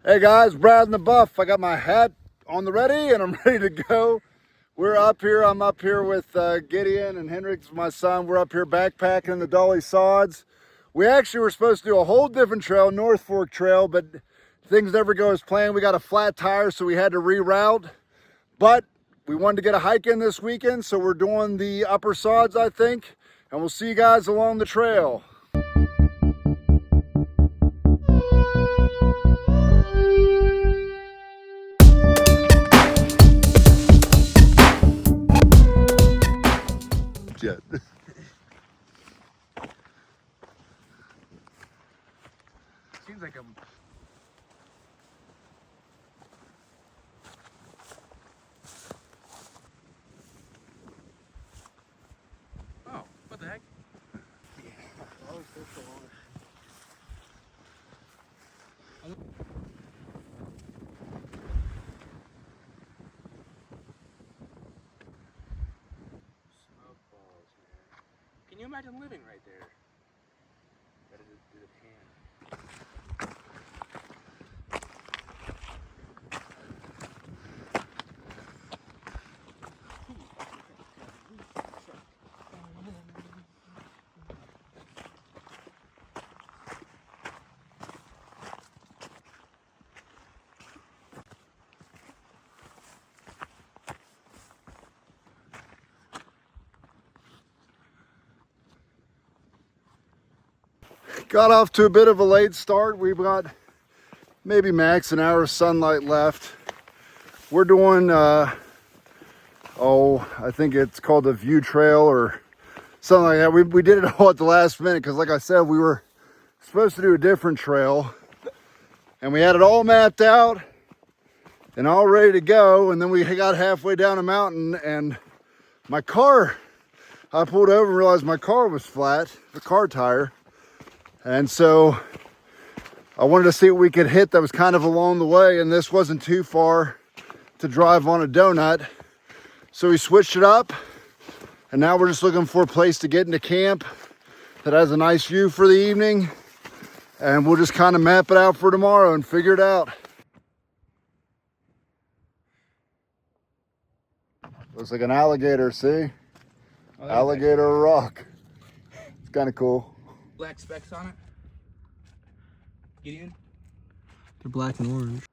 Hey guys, Brad and the Buff. I got my hat on the ready and I'm ready to go. We're up here. I'm up here with Gideon and Hendrix, my son. We're up here backpacking in the Dolly Sods. We actually were supposed to do a whole different trail, North Fork Trail, but things never go as planned. We got a flat tire, so we had to reroute. But we wanted to get a hike in this weekend, so we're doing the upper Sods, I think. And we'll see you guys along the trail. Yet. Seems like I'm. Oh, what the heck? Yeah. Oh, so long. Smoke balls, man. Can you imagine living right there? Gotta do the tan. Got off to a bit of a late start. We've got maybe max an hour of sunlight left. We're doing, I think it's called the View Trail or something like that. We did it all at the last minute because, like I said, we were supposed to do a different trail. And we had it all mapped out and all ready to go. And then we got halfway down a mountain and my car, I pulled over and realized my car was flat, the car tire. And so I wanted to see what we could hit that was kind of along the way, and this wasn't too far to drive on a donut. So we switched it up, and now we're just looking for a place to get into camp that has a nice view for the evening, and we'll just kind of map it out for tomorrow and figure it out. Looks like an alligator, see? Oh, Alligator rock. It's kind of cool. Black specks on it. Gideon? They're black and orange.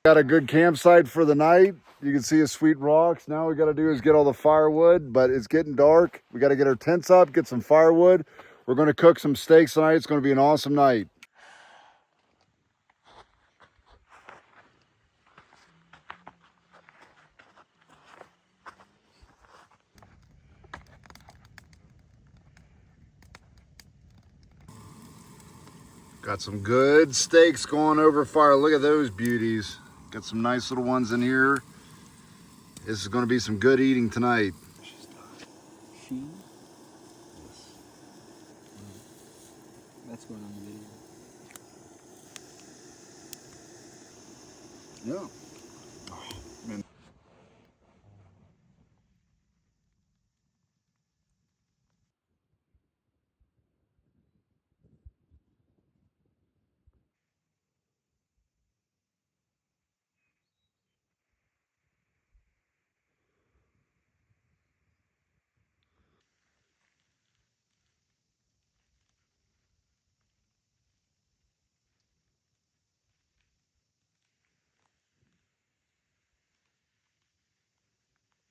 Got a good campsite for the night. You can see a sweet rocks. Now we got to do is get all the firewood, but it's getting dark. We got to get our tents up, get some firewood. We're going to cook some steaks tonight. It's going to be an awesome night. Got some good steaks going over fire. Look at those beauties. Got some nice little ones in here. This is going to be some good eating tonight. She? Yes. That's going on the video. Yeah. Oh, man.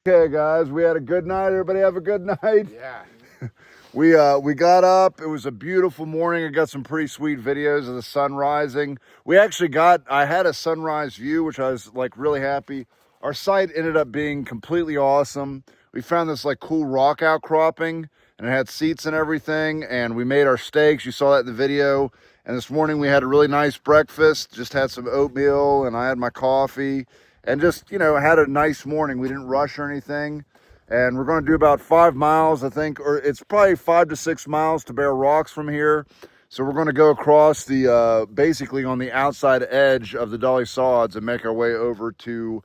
Okay, guys, we had a good night. Everybody have a good night. Yeah. We got up. It was a beautiful morning. I got some pretty sweet videos of the sun rising. I had a sunrise view, which I was like really happy. Our site ended up being completely awesome. We found this like cool rock outcropping and it had seats and everything. And we made our steaks. You saw that in the video. And this morning we had a really nice breakfast. Just had some oatmeal and I had my coffee and just, had a nice morning. We didn't rush or anything. And we're going to do about 5 miles, I think, or it's probably 5 to 6 miles to Bear Rocks from here. So we're going to go across the, basically on the outside edge of the Dolly Sods and make our way over to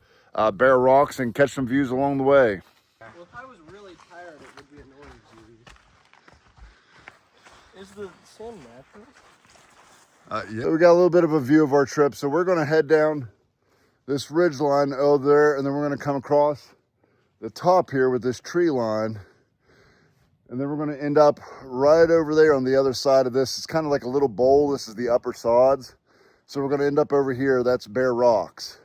Bear Rocks and catch some views along the way. Well, if I was really tired, it would be annoying to you. Is the sand natural? Yeah, we got a little bit of a view of our trip. So we're going to head down this ridge line over there, and then we're going to come across the top here with this tree line. And then we're going to end up right over there on the other side of this. It's kind of like a little bowl. This is the upper sods. So we're going to end up over here. That's Bear Rocks.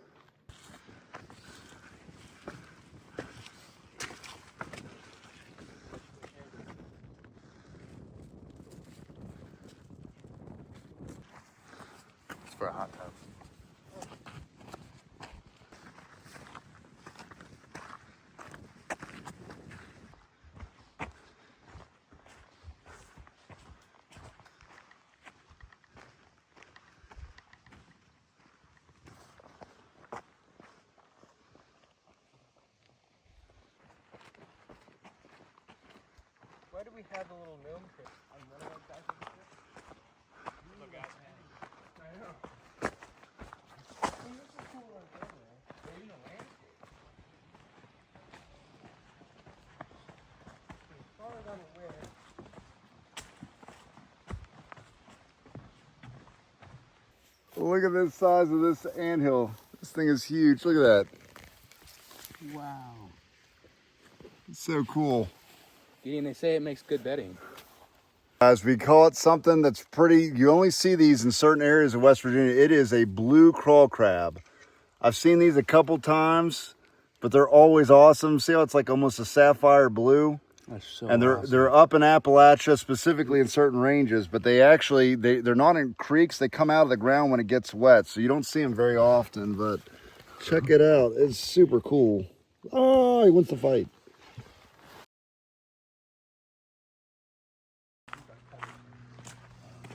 It's for a hot tub. Why do we have a little gnome pit on one of our guys over here? Look out, man. I know. This is cool right there, man. They're in the landscape. As far as I'm aware. Look at this size of this anthill. This thing is huge. Look at that. Wow. It's so cool. Gideon, they say it makes good bedding. Guys, we call it something that's pretty, you only see these in certain areas of West Virginia. It is a blue crawl crab. I've seen these a couple times, but they're always awesome. See how it's like almost a sapphire blue? That's so And awesome. they're up in Appalachia, specifically in certain ranges, but they actually, they're not in creeks. They come out of the ground when it gets wet, so you don't see them very often, but check it out. It's super cool. Oh, he wants to fight.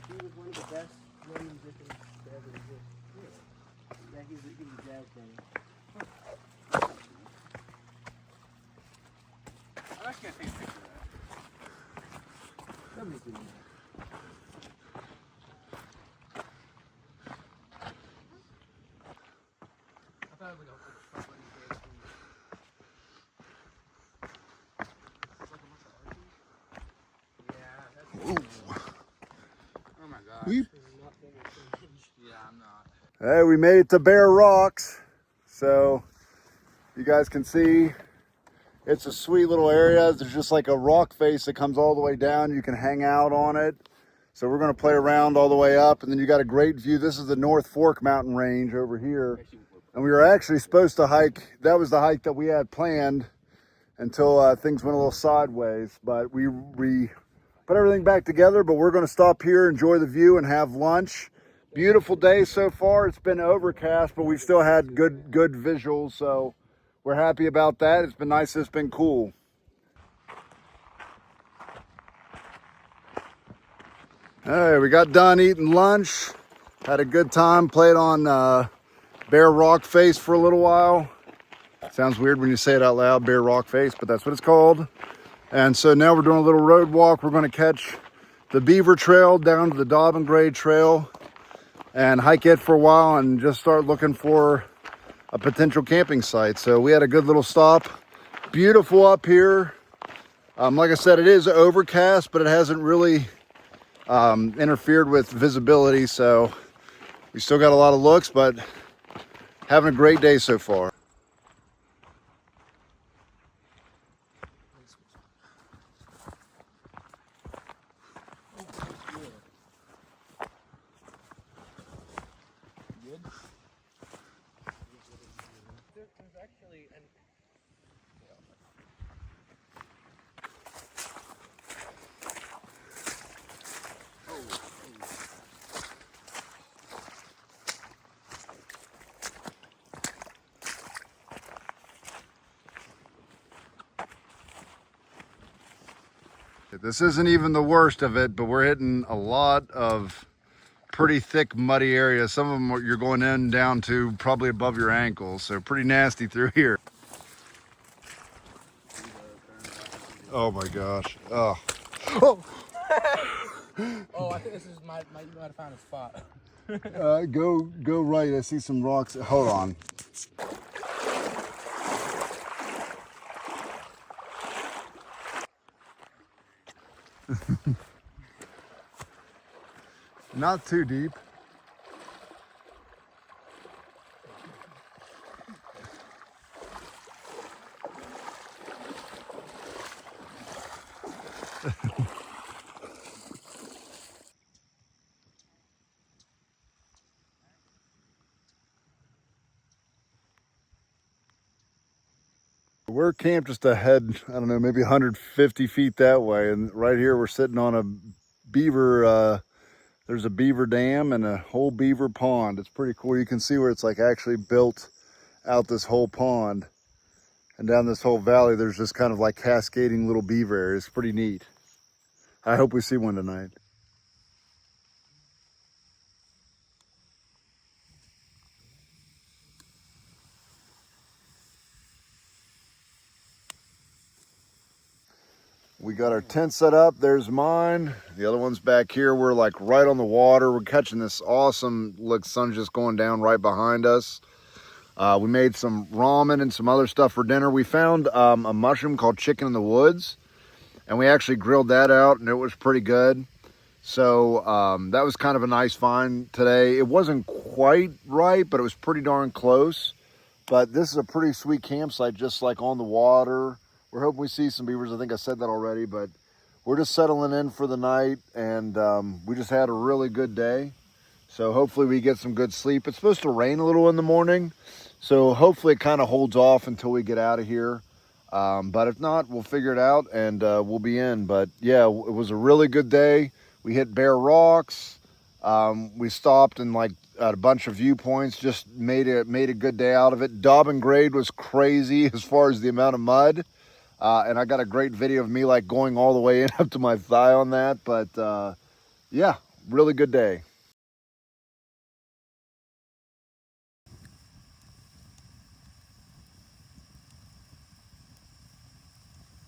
He was one of the best drum musicians to ever exist. Really? Yeah, he was a jazz band. I'm actually gonna take a picture of that. Somebody's doing that. I thought it was like a front running dance thing. It's like a bunch of arches. Yeah, that's oh my gosh. Weep. This is not very strange. Yeah, I'm not. Hey, we made it to Bear Rocks. So you guys can see it's a sweet little area. There's just like a rock face that comes all the way down. You can hang out on it. So we're going to play around all the way up, and then you got a great view. This is the North Fork mountain range over here. And we were actually supposed to hike. That was the hike that we had planned until things went a little sideways. But we put everything back together, but we're going to stop here, enjoy the view, and have lunch. Beautiful day so far. It's been overcast, but we've still had good visuals, so we're happy about that. It's been nice. It's been cool. Hey, we got done eating lunch. Had a good time. Played on Bear Rock Face for a little while. Sounds weird when you say it out loud, Bear Rock Face, but that's what it's called. And so now we're doing a little road walk. We're going to catch the Beaver Trail down to the Dobbin Grade Trail and hike it for a while and just start looking for a potential camping site. So we had a good little stop. Beautiful up here. Like I said, it is overcast, but it hasn't really interfered with visibility. So we still got a lot of looks, but having a great day so far. There's actually an This isn't even the worst of it, but we're hitting a lot of pretty thick, muddy areas. Some of them you're going in down to probably above your ankles, so pretty nasty through here. Oh my gosh. Oh. Oh, I think this is you might have found a spot. Go right. I see some rocks. Hold on. Not too deep. We're camped just ahead, I don't know, maybe 150 feet that way. And right here we're sitting on a beaver, there's a beaver dam and a whole beaver pond. It's pretty cool. You can see where it's like actually built out this whole pond. And down this whole valley, there's just kind of like cascading little beaver areas. It's pretty neat. I hope we see one tonight. We got our tent set up. There's mine. The other one's back here. We're like right on the water. We're catching this awesome, look, sun's just going down right behind us. We made some ramen and some other stuff for dinner. We found a mushroom called chicken in the woods, and we actually grilled that out, and it was pretty good. So that was kind of a nice find today. It wasn't quite right, but it was pretty darn close. But this is a pretty sweet campsite, just like on the water. We're hoping we see some beavers. I think I said that already, but we're just settling in for the night, and we just had a really good day. So hopefully we get some good sleep. It's supposed to rain a little in the morning, so hopefully it kind of holds off until we get out of here. But if not, we'll figure it out, and we'll be in. But yeah, it was a really good day. We hit bare rocks. We stopped and like at a bunch of viewpoints, just made a good day out of it. Dobbin Grade was crazy as far as the amount of mud. And I got a great video of me like going all the way in up to my thigh on that. But yeah, really good day.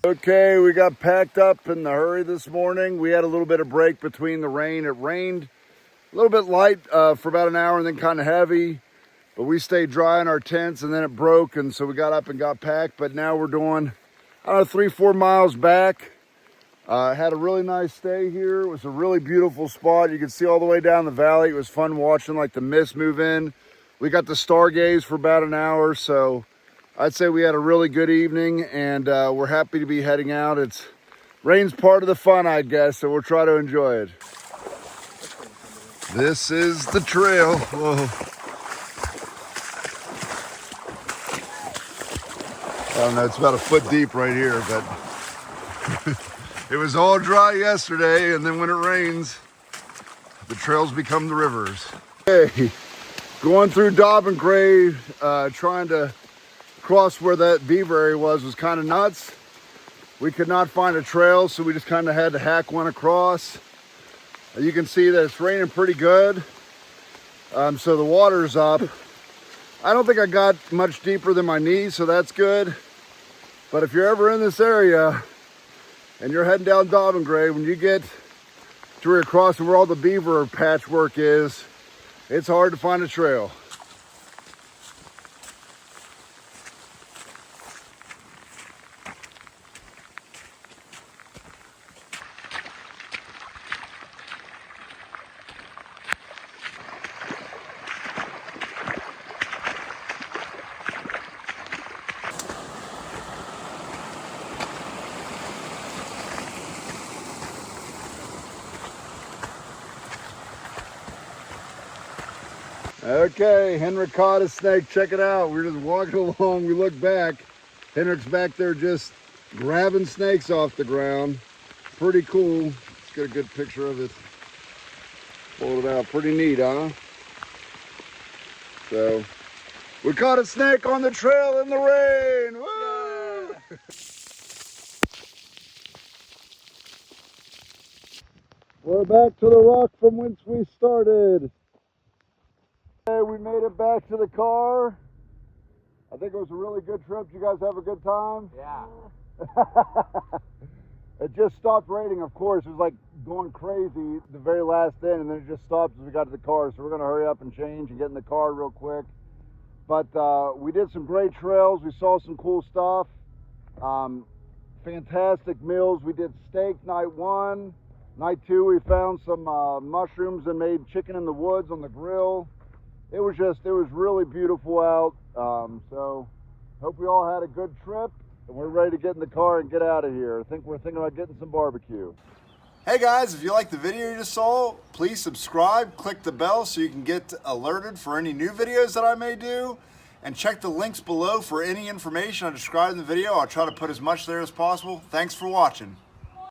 Okay, we got packed up in the hurry this morning. We had a little bit of break between the rain. It rained a little bit light for about an hour and then kind of heavy. But we stayed dry in our tents and then it broke. And so we got up and got packed. But now we're doing, I don't know, 3-4 miles back. Had a really nice stay here. It was a really beautiful spot. You can see all the way down the valley. It was fun watching like the mist move in. We got to stargaze for about an hour. So I'd say we had a really good evening, and we're happy to be heading out. Rain's part of the fun, I guess, so we'll try to enjoy it. This is the trail. Whoa. I don't know, it's about a foot deep right here, but it was all dry yesterday, and then when it rains, the trails become the rivers. Hey, going through Dobbin Grade, trying to cross where that beaver area was kind of nuts. We could not find a trail, so we just kind of had to hack one across. You can see that it's raining pretty good, so the water's up. I don't think I got much deeper than my knees, so that's good. But if you're ever in this area and you're heading down Dobbin Grade, when you get to where you're crossing where all the beaver patchwork is, it's hard to find a trail. Okay, Henrik caught a snake. Check it out. We're just walking along. We look back. Henrik's back there just grabbing snakes off the ground. Pretty cool. Let's get a good picture of it. Pull it out. Pretty neat, huh? So, we caught a snake on the trail in the rain. Woo! Yeah. We're back to the rock from whence we started. Okay, we made it back to the car. I think it was a really good trip. Did you guys have a good time? Yeah. It just stopped raining, of course. It was like going crazy the very last end, and then it just stopped as we got to the car. So we're going to hurry up and change and get in the car real quick. But we did some great trails. We saw some cool stuff. Fantastic meals. We did steak night 1. Night 2, we found some mushrooms and made chicken in the woods on the grill. It was really beautiful out. So hope we all had a good trip. And we're ready to get in the car and get out of here. I think we're thinking about getting some barbecue. Hey guys, if you liked the video you just saw, please subscribe, click the bell so you can get alerted for any new videos that I may do. And check the links below for any information I described in the video. I'll try to put as much there as possible. Thanks for watching.